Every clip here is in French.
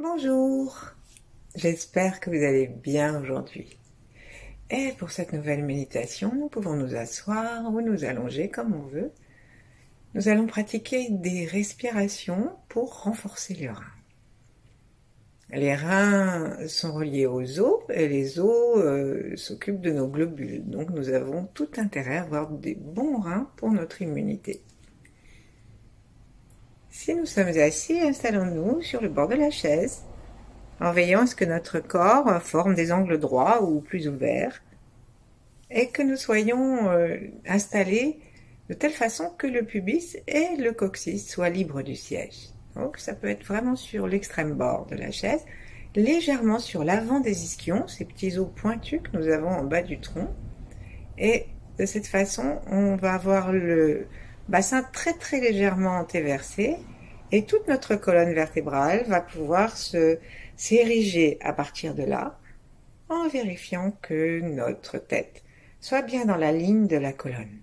Bonjour, j'espère que vous allez bien aujourd'hui. Et pour cette nouvelle méditation, nous pouvons nous asseoir ou nous allonger comme on veut. Nous allons pratiquer des respirations pour renforcer les reins. Les reins sont reliés aux os et les os s'occupent de nos globules. Donc nous avons tout intérêt à avoir des bons reins pour notre immunité. Si nous sommes assis, installons-nous sur le bord de la chaise, en veillant à ce que notre corps forme des angles droits ou plus ouverts, et que nous soyons installés de telle façon que le pubis et le coccyx soient libres du siège. Donc ça peut être vraiment sur l'extrême bord de la chaise, légèrement sur l'avant des ischions, ces petits os pointus que nous avons en bas du tronc, et de cette façon on va avoir le bassin très très légèrement antéversé, et toute notre colonne vertébrale va pouvoir s'ériger à partir de là, en vérifiant que notre tête soit bien dans la ligne de la colonne.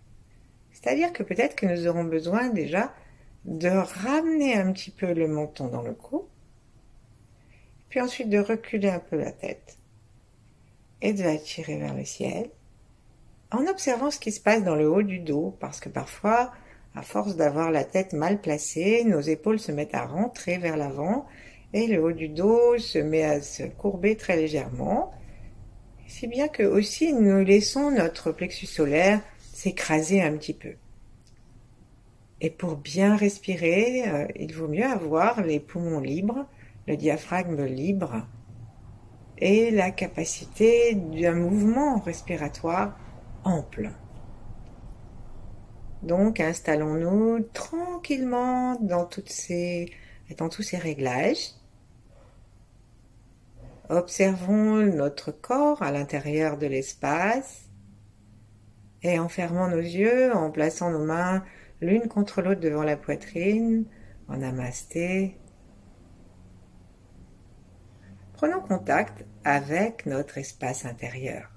C'est-à-dire que peut-être que nous aurons besoin déjà de ramener un petit peu le menton dans le cou, puis ensuite de reculer un peu la tête et de la tirer vers le ciel, en observant ce qui se passe dans le haut du dos, parce que parfois, à force d'avoir la tête mal placée, nos épaules se mettent à rentrer vers l'avant et le haut du dos se met à se courber très légèrement, si bien que aussi nous laissons notre plexus solaire s'écraser un petit peu. Et pour bien respirer, il vaut mieux avoir les poumons libres, le diaphragme libre et la capacité d'un mouvement respiratoire ample. Donc installons-nous tranquillement dans tous ces réglages. Observons notre corps à l'intérieur de l'espace et en fermant nos yeux, en plaçant nos mains l'une contre l'autre devant la poitrine, en namasté, prenons contact avec notre espace intérieur.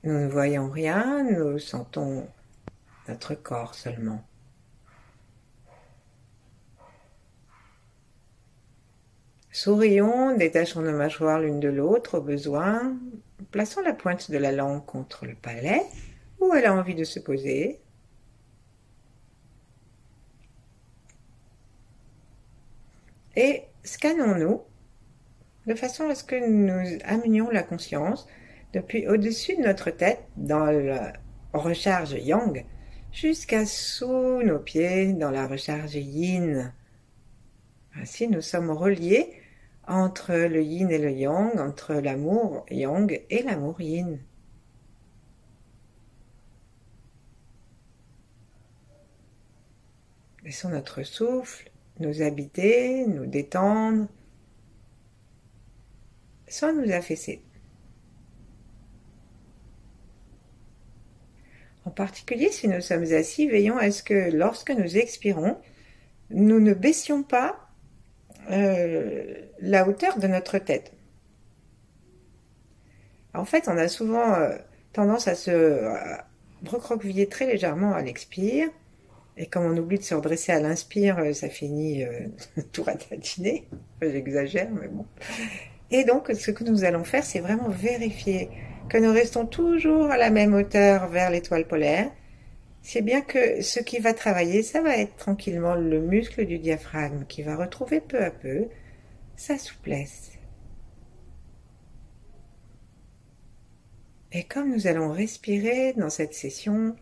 Nous ne voyons rien, nous sentons notre corps seulement. Sourions, détachons nos mâchoires l'une de l'autre au besoin, plaçons la pointe de la langue contre le palais, où elle a envie de se poser. Et scannons-nous de façon à ce que nous amenions la conscience depuis au-dessus de notre tête, dans la recharge yang, jusqu'à sous nos pieds, dans la recharge yin. Ainsi, nous sommes reliés entre le yin et le yang, entre l'amour yang et l'amour yin. Laissons notre souffle nous habiter, nous détendre, sans nous affaisser. En particulier, si nous sommes assis, veillons à ce que lorsque nous expirons, nous ne baissions pas la hauteur de notre tête. En fait, on a souvent tendance à se recroqueviller très légèrement à l'expire, et comme on oublie de se redresser à l'inspire, ça finit tout ratatiné. J'exagère, mais bon. Et donc, ce que nous allons faire, c'est vraiment vérifier que nous restons toujours à la même hauteur vers l'étoile polaire. C'est bien que ce qui va travailler, ça va être tranquillement le muscle du diaphragme qui va retrouver peu à peu sa souplesse. Et comme nous allons respirer dans cette session,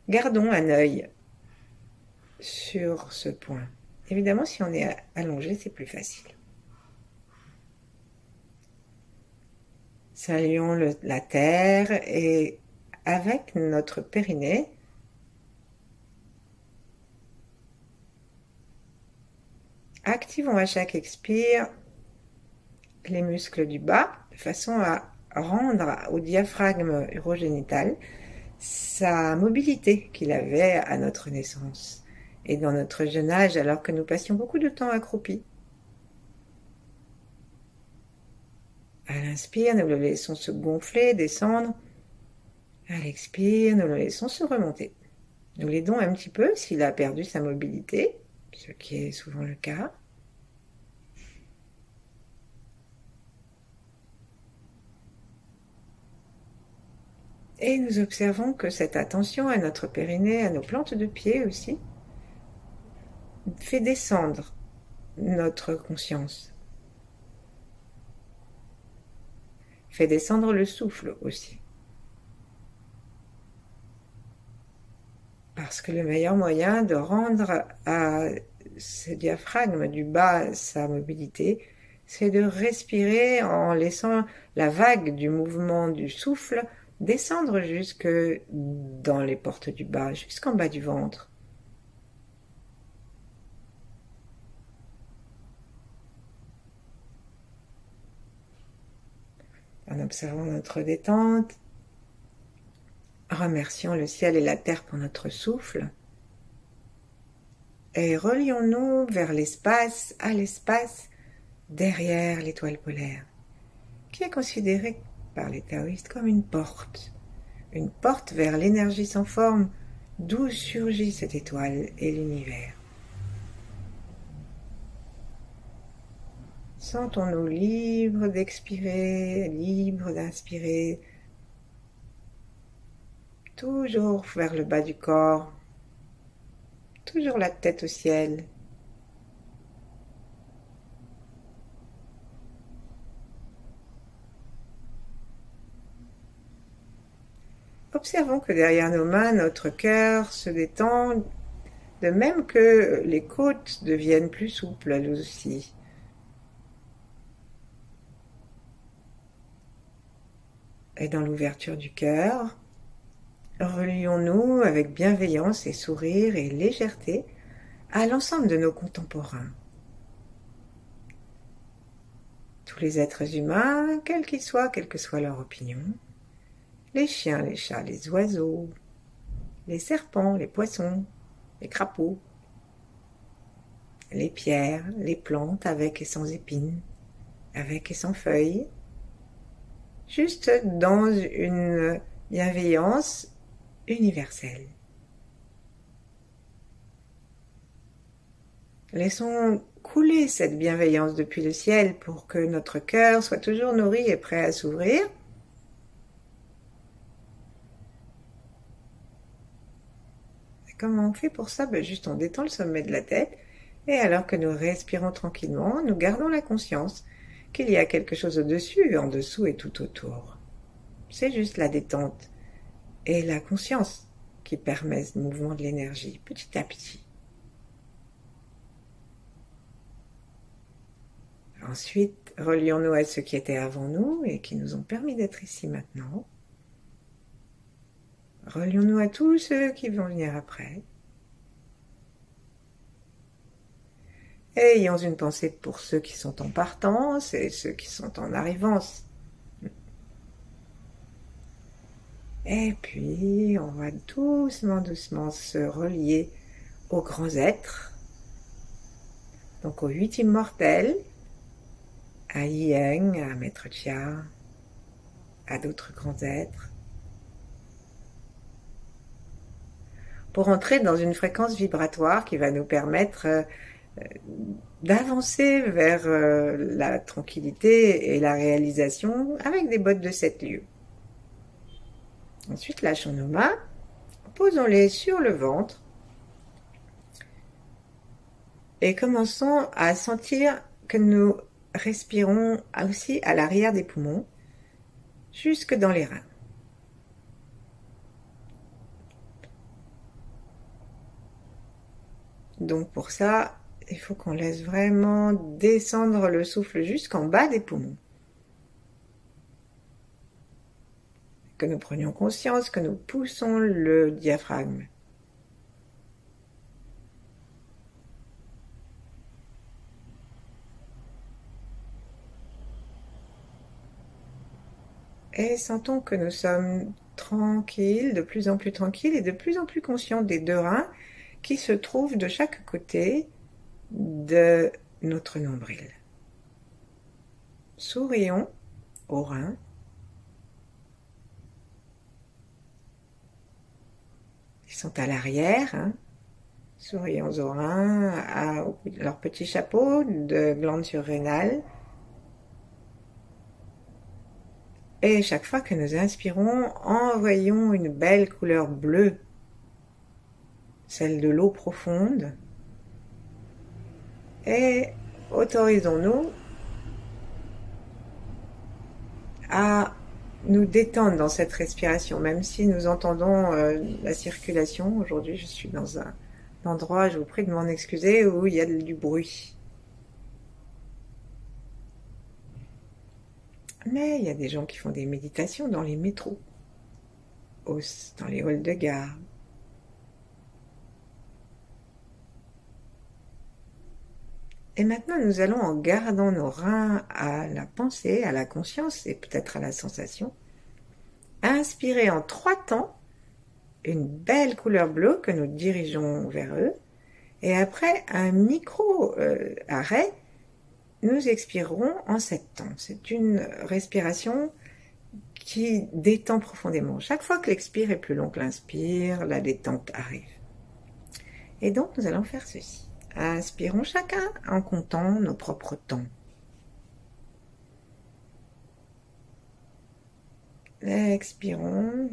gardons un œil sur ce point. Évidemment, si on est allongé, c'est plus facile. Saluons la terre et avec notre périnée, activons à chaque expire les muscles du bas de façon à rendre au diaphragme urogénital sa mobilité qu'il avait à notre naissance et dans notre jeune âge alors que nous passions beaucoup de temps accroupis. À l'inspire, nous le laissons se gonfler, descendre. À l'expire, nous le laissons se remonter. Nous l'aidons un petit peu s'il a perdu sa mobilité, ce qui est souvent le cas. Et nous observons que cette attention à notre périnée, à nos plantes de pied aussi, fait descendre notre conscience, fait descendre le souffle aussi. Parce que le meilleur moyen de rendre à ce diaphragme du bas sa mobilité, c'est de respirer en laissant la vague du mouvement du souffle descendre jusque dans les portes du bas, jusqu'en bas du ventre. En observant notre détente, remercions le ciel et la terre pour notre souffle et relions-nous vers l'espace, à l'espace derrière l'étoile polaire, qui est considérée par les taoïstes comme une porte vers l'énergie sans forme d'où surgit cette étoile et l'univers. Sentons-nous libres d'expirer, libres d'inspirer, toujours vers le bas du corps, toujours la tête au ciel. Observons que derrière nos mains, notre cœur se détend, de même que les côtes deviennent plus souples elles aussi. Et dans l'ouverture du cœur, relions-nous avec bienveillance et sourire et légèreté à l'ensemble de nos contemporains. Tous les êtres humains, quels qu'ils soient, quelle que soit leur opinion, les chiens, les chats, les oiseaux, les serpents, les poissons, les crapauds, les pierres, les plantes avec et sans épines, avec et sans feuilles, juste dans une bienveillance universelle. Laissons couler cette bienveillance depuis le ciel pour que notre cœur soit toujours nourri et prêt à s'ouvrir. Et comment on fait pour ça? Juste on détend le sommet de la tête et alors que nous respirons tranquillement, nous gardons la conscience qu'il y a quelque chose au-dessus, en dessous et tout autour. C'est juste la détente et la conscience qui permet ce mouvement de l'énergie, petit à petit. Ensuite, relions-nous à ceux qui étaient avant nous et qui nous ont permis d'être ici maintenant. Relions-nous à tous ceux qui vont venir après. Et ayons une pensée pour ceux qui sont en partance et ceux qui sont en arrivance. Et puis, on va doucement, doucement se relier aux grands êtres, donc aux 8 immortels, à Yang, à Maître Chia, à d'autres grands êtres, pour entrer dans une fréquence vibratoire qui va nous permettre d'avancer vers la tranquillité et la réalisation avec des bottes de 7 lieues. Ensuite, lâchons nos mains, posons-les sur le ventre et commençons à sentir que nous respirons aussi à l'arrière des poumons, jusque dans les reins. Donc pour ça, il faut qu'on laisse vraiment descendre le souffle jusqu'en bas des poumons. Que nous prenions conscience que nous poussons le diaphragme. Et sentons que nous sommes tranquilles, de plus en plus tranquilles et de plus en plus conscients des 2 reins qui se trouvent de chaque côté de notre nombril. Sourions aux reins. Ils sont à l'arrière, hein, souriants aux reins, à leur petit chapeau de glande surrénale. Et chaque fois que nous inspirons, envoyons une belle couleur bleue, celle de l'eau profonde, et autorisons-nous à nous détendre dans cette respiration, même si nous entendons la circulation. Aujourd'hui, je suis dans un endroit, je vous prie de m'en excuser, où il y a du bruit. Mais il y a des gens qui font des méditations dans les métros, dans les halls de gare. Et maintenant, nous allons, en gardant nos reins à la pensée, à la conscience et peut-être à la sensation, inspirer en 3 temps une belle couleur bleue que nous dirigeons vers eux. Et après un micro-arrêt, nous expirerons en 7 temps. C'est une respiration qui détend profondément. Chaque fois que l'expire est plus long que l'inspire, la détente arrive. Et donc, nous allons faire ceci. Inspirons chacun en comptant nos propres temps. Expirons.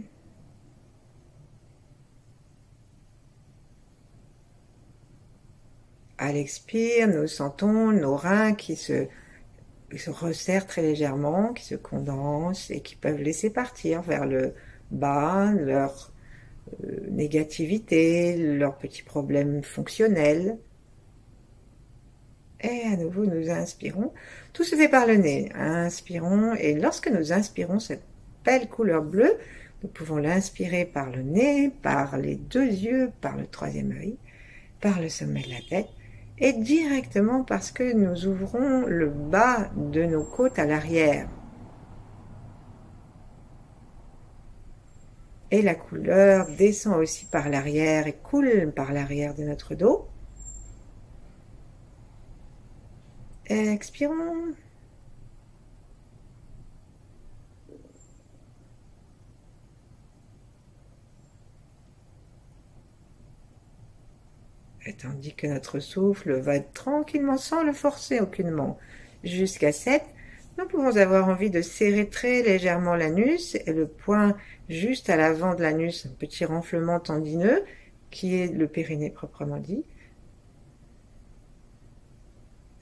À l'expire, nous sentons nos reins qui se resserrent très légèrement, qui se condensent et qui peuvent laisser partir vers le bas leur négativité, leurs petits problèmes fonctionnels. Et à nouveau, nous inspirons. Tout se fait par le nez. Inspirons, et lorsque nous inspirons cette belle couleur bleue, nous pouvons l'inspirer par le nez, par les 2 yeux, par le 3e œil, par le sommet de la tête, et directement parce que nous ouvrons le bas de nos côtes à l'arrière. Et la couleur descend aussi par l'arrière et coule par l'arrière de notre dos. Expirons. Et tandis que notre souffle va tranquillement, sans le forcer aucunement, jusqu'à 7, nous pouvons avoir envie de serrer très légèrement l'anus et le poing juste à l'avant de l'anus, un petit renflement tendineux qui est le périnée proprement dit.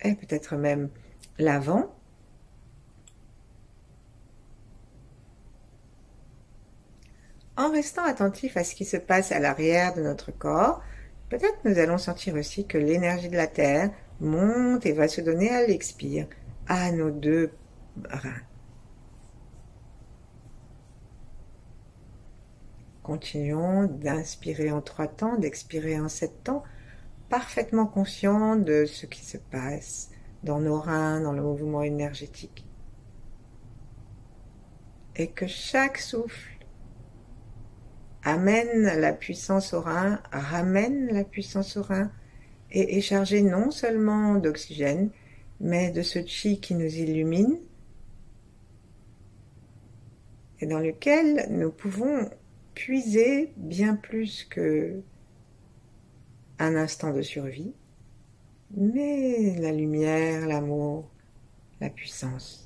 Et peut-être même l'avant. En restant attentif à ce qui se passe à l'arrière de notre corps, peut-être nous allons sentir aussi que l'énergie de la Terre monte et va se donner à l'expire, à nos 2 reins. Continuons d'inspirer en 3 temps, d'expirer en 7 temps, parfaitement conscients de ce qui se passe dans nos reins, dans le mouvement énergétique. Et que chaque souffle amène la puissance au rein, ramène la puissance au rein, et est chargé non seulement d'oxygène, mais de ce chi qui nous illumine, et dans lequel nous pouvons puiser bien plus que un instant de survie, mais la lumière, l'amour, la puissance.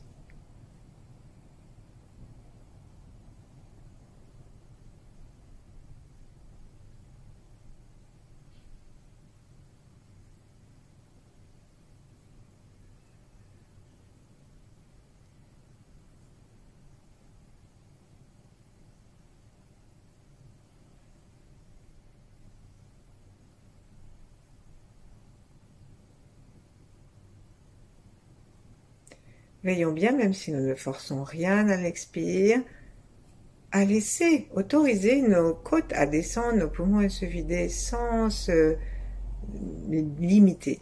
Veillons bien, même si nous ne forçons rien à l'expire, à laisser, autoriser nos côtes à descendre, nos poumons à se vider sans se limiter.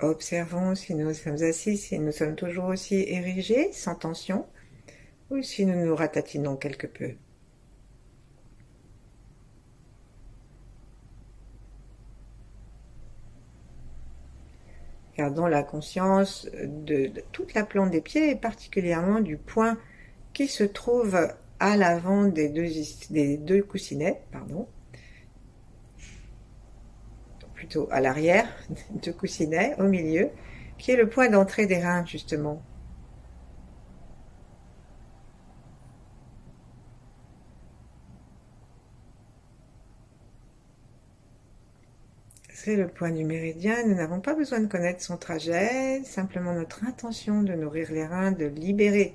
Observons si nous sommes assis, si nous sommes toujours aussi érigés, sans tension, ou si nous nous ratatinons quelque peu. Gardons la conscience de toute la plante des pieds et particulièrement du point qui se trouve à l'avant des deux coussinets, pardon, plutôt à l'arrière des deux coussinets, au milieu, qui est le point d'entrée des reins justement. C'est le point du méridien, nous n'avons pas besoin de connaître son trajet, simplement notre intention de nourrir les reins, de libérer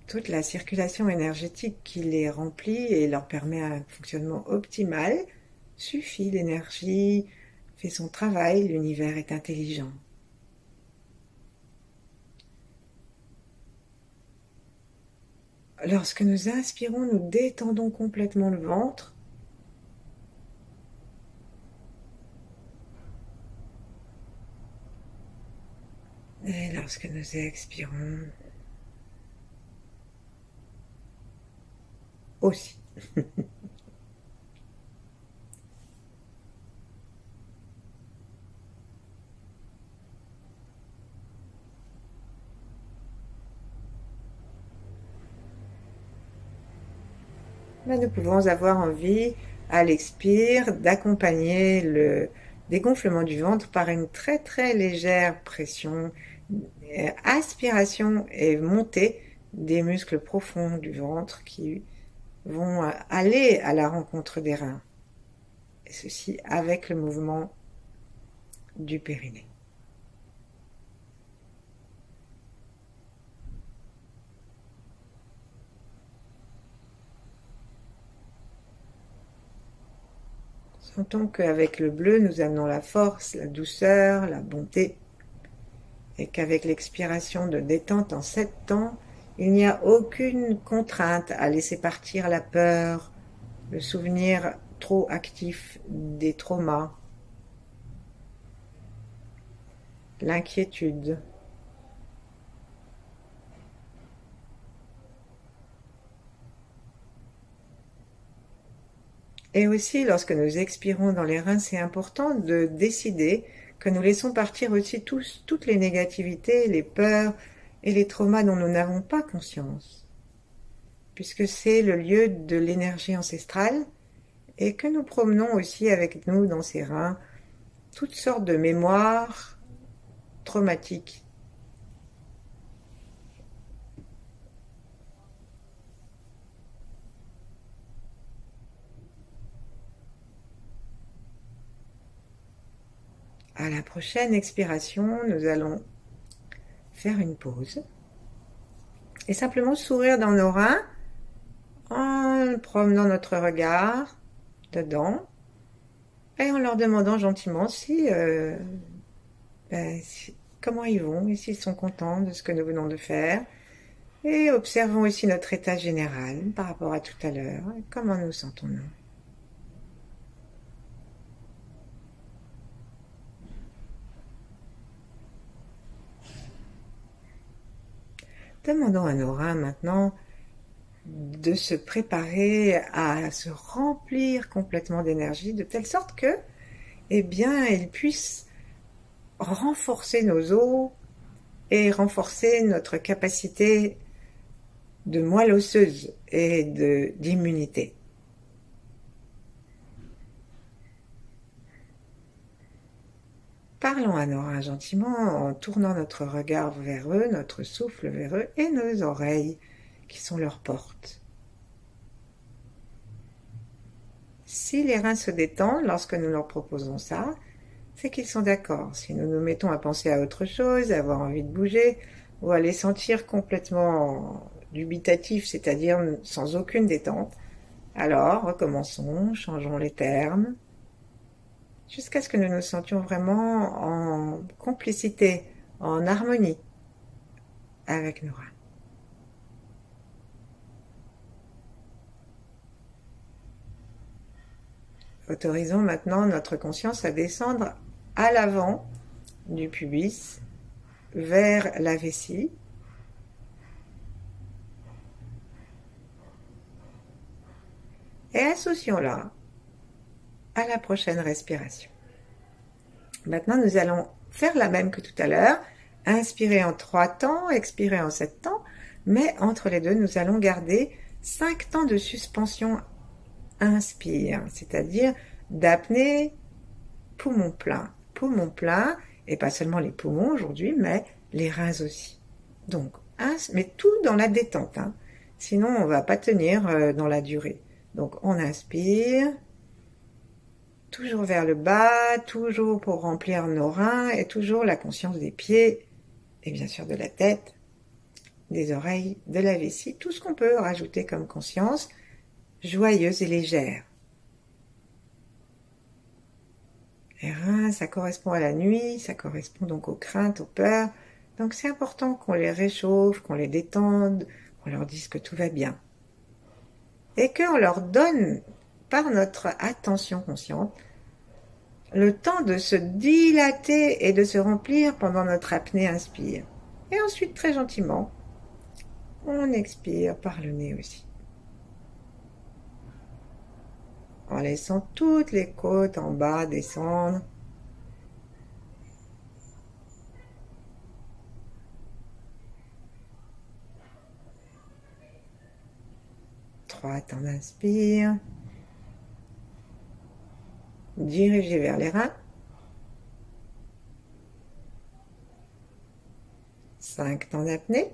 toute la circulation énergétique qui les remplit et leur permet un fonctionnement optimal suffit. L'énergie fait son travail, l'univers est intelligent. Lorsque nous inspirons, nous détendons complètement le ventre. Et lorsque nous expirons, aussi. Là, nous pouvons avoir envie, à l'expire, d'accompagner le dégonflement du ventre par une très très légère pression, aspiration et montée des muscles profonds du ventre qui vont aller à la rencontre des reins. Et ceci avec le mouvement du périnée. Sentons qu'avec le bleu, nous amenons la force, la douceur, la bonté, et qu'avec l'expiration de détente en 7 temps, il n'y a aucune contrainte à laisser partir la peur, le souvenir trop actif des traumas, l'inquiétude. Et aussi, lorsque nous expirons dans les reins, c'est important de décider que nous laissons partir aussi toutes les négativités, les peurs et les traumas dont nous n'avons pas conscience, puisque c'est le lieu de l'énergie ancestrale et que nous promenons aussi avec nous dans ces reins toutes sortes de mémoires traumatiques. À la prochaine expiration, nous allons faire une pause et simplement sourire dans nos reins en promenant notre regard dedans et en leur demandant gentiment comment ils vont et s'ils sont contents de ce que nous venons de faire. Et observons aussi notre état général par rapport à tout à l'heure. Comment nous sentons-nous? Demandons à nos reins maintenant de se préparer à se remplir complètement d'énergie de telle sorte que, eh bien, ils puissent renforcer nos os et renforcer notre capacité de moelle osseuse et d'immunité. Parlons à nos reins gentiment en tournant notre regard vers eux, notre souffle vers eux et nos oreilles qui sont leurs portes. Si les reins se détendent lorsque nous leur proposons ça, c'est qu'ils sont d'accord. Si nous nous mettons à penser à autre chose, à avoir envie de bouger, ou à les sentir complètement dubitatifs, c'est-à-dire sans aucune détente, alors recommençons, changeons les termes, jusqu'à ce que nous nous sentions vraiment en complicité, en harmonie avec nos reins. Autorisons maintenant notre conscience à descendre à l'avant du pubis vers la vessie. Et associons-la à la prochaine respiration. Maintenant, nous allons faire la même que tout à l'heure. Inspirer en 3 temps, expirer en 7 temps, mais entre les deux, nous allons garder 5 temps de suspension. Inspire, c'est-à-dire d'apnée, poumon plein, et pas seulement les poumons aujourd'hui, mais les reins aussi. Donc, mais tout dans la détente, hein. Sinon on va pas tenir dans la durée. Donc on inspire, toujours vers le bas, toujours pour remplir nos reins, et toujours la conscience des pieds, et bien sûr de la tête, des oreilles, de la vessie, tout ce qu'on peut rajouter comme conscience, joyeuse et légère. Les reins, ça correspond à la nuit, ça correspond donc aux craintes, aux peurs. Donc c'est important qu'on les réchauffe, qu'on les détende, qu'on leur dise que tout va bien. Et qu'on leur donne, par notre attention consciente, le temps de se dilater et de se remplir pendant notre apnée inspire. Et ensuite, très gentiment, on expire par le nez aussi. En laissant toutes les côtes en bas descendre. Trois temps d'inspire. Dirigez vers les reins. 5 temps d'apnée.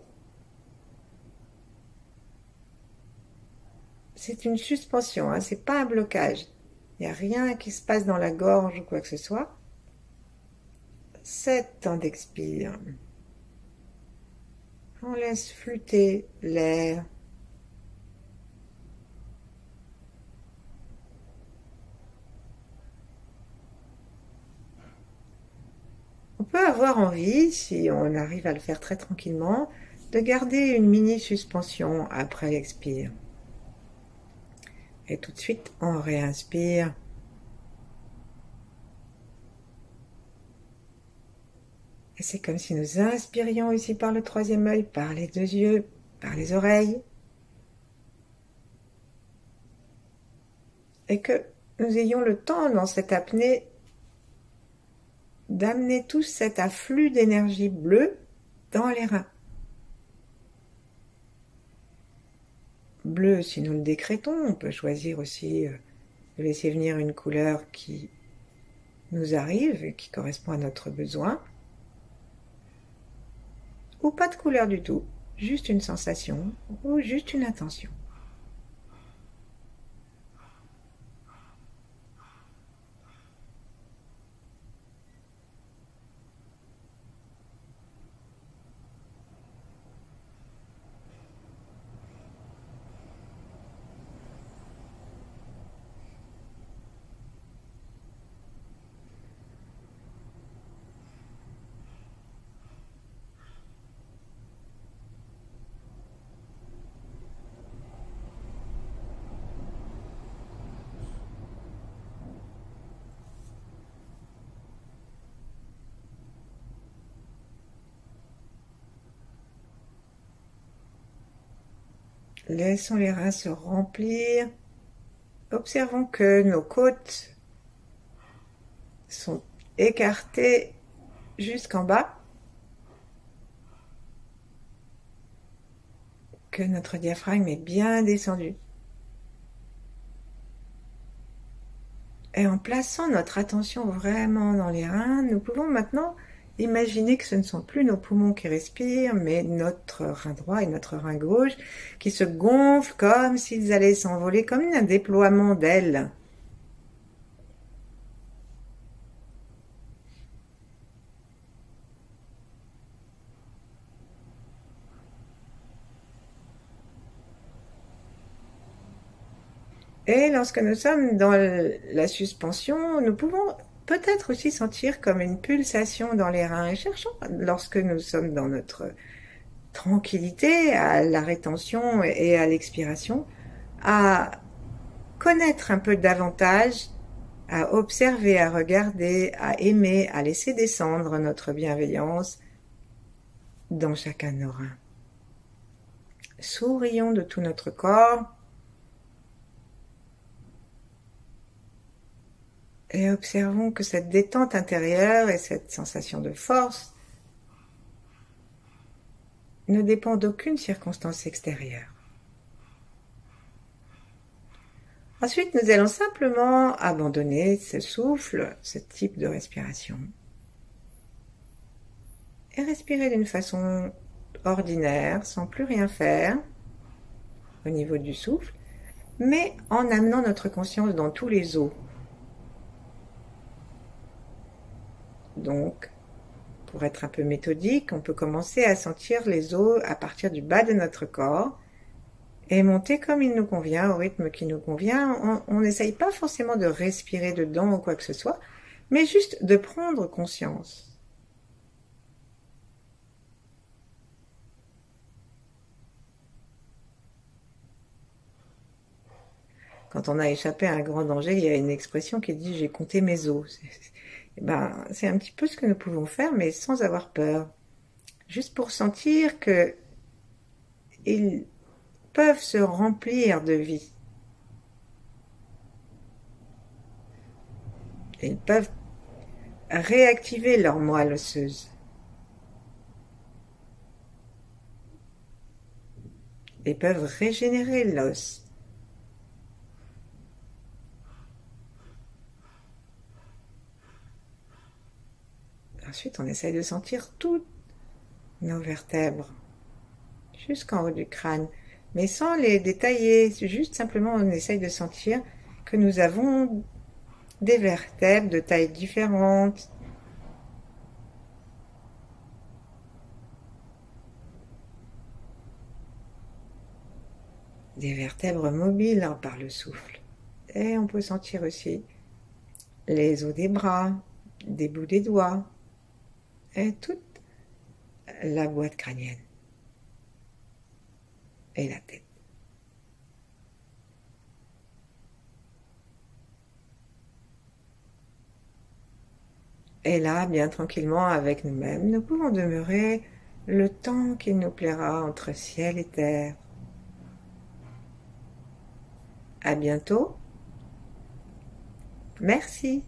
C'est une suspension, hein, c'est pas un blocage. Il n'y a rien qui se passe dans la gorge ou quoi que ce soit. 7 temps d'expire. On laisse flûter l'air. On peut avoir envie, si on arrive à le faire très tranquillement, de garder une mini suspension après l'expire. Et tout de suite, on réinspire. Et c'est comme si nous inspirions ici par le troisième œil, par les 2 yeux, par les oreilles. Et que nous ayons le temps dans cette apnée d'amener tout cet afflux d'énergie bleue dans les reins. Bleu, si nous le décrétons, on peut choisir aussi de laisser venir une couleur qui nous arrive et qui correspond à notre besoin. Ou pas de couleur du tout, juste une sensation ou juste une intention. Laissons les reins se remplir. Observons que nos côtes sont écartées jusqu'en bas. Que notre diaphragme est bien descendu. Et en plaçant notre attention vraiment dans les reins, nous pouvons maintenant imaginer que ce ne sont plus nos poumons qui respirent, mais notre rein droit et notre rein gauche qui se gonflent comme s'ils allaient s'envoler, comme un déploiement d'ailes. Et lorsque nous sommes dans la suspension, nous pouvons peut-être aussi sentir comme une pulsation dans les reins. Et cherchons, lorsque nous sommes dans notre tranquillité, à la rétention et à l'expiration, à connaître un peu davantage à observer, à regarder, à aimer, à laisser descendre notre bienveillance dans chacun de nos reins. Sourions de tout notre corps et observons que cette détente intérieure et cette sensation de force ne dépend d'aucune circonstance extérieure. Ensuite, nous allons simplement abandonner ce souffle, ce type de respiration, et respirer d'une façon ordinaire, sans plus rien faire au niveau du souffle, mais en amenant notre conscience dans tous les os. Donc, pour être un peu méthodique, on peut commencer à sentir les os à partir du bas de notre corps et monter comme il nous convient, au rythme qui nous convient. On n'essaye pas forcément de respirer dedans ou quoi que ce soit, mais juste de prendre conscience. Quand on a échappé à un grand danger, il y a une expression qui dit « j'ai compté mes os ». C'est un petit peu ce que nous pouvons faire, mais sans avoir peur. Juste pour sentir que ils peuvent se remplir de vie. Ils peuvent réactiver leur moelle osseuse. Ils peuvent régénérer l'os. Ensuite, on essaye de sentir toutes nos vertèbres, jusqu'en haut du crâne, mais sans les détailler. Juste simplement, on essaye de sentir que nous avons des vertèbres de tailles différentes. Des vertèbres mobiles par le souffle. Et on peut sentir aussi les os des bras, des bouts des doigts, et toute la boîte crânienne et la tête. Et là, bien tranquillement avec nous-mêmes, nous pouvons demeurer le temps qu'il nous plaira entre ciel et terre. À bientôt. Merci.